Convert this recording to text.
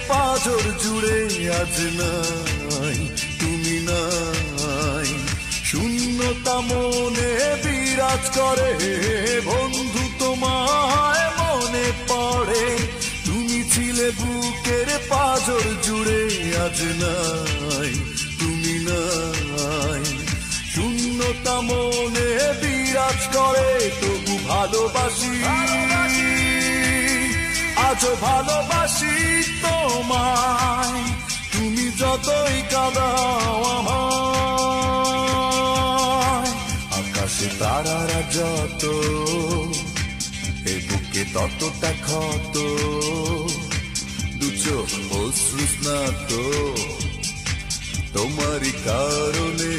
পাঁজর জুড়ে আজ নাই তুমি নাই। শূন্যতা মনে বিরাজ করে বন্ধু তোমায় মনে পড়ে। তুমি ছিলে বুকের পাঁজর জুড়ে আজ নাই তুমি নাই। শূন্যতা মনে বিরাজ করে তবু ভালোবাসি আজও ভালোবাসি তোমায়। তুমি যতই কাঁদাও আমায়, আকাশে তারারা যত এ বুকে ততটা ক্ষত। দু চোখ অশ্রু স্নাত তোমারই কারণে।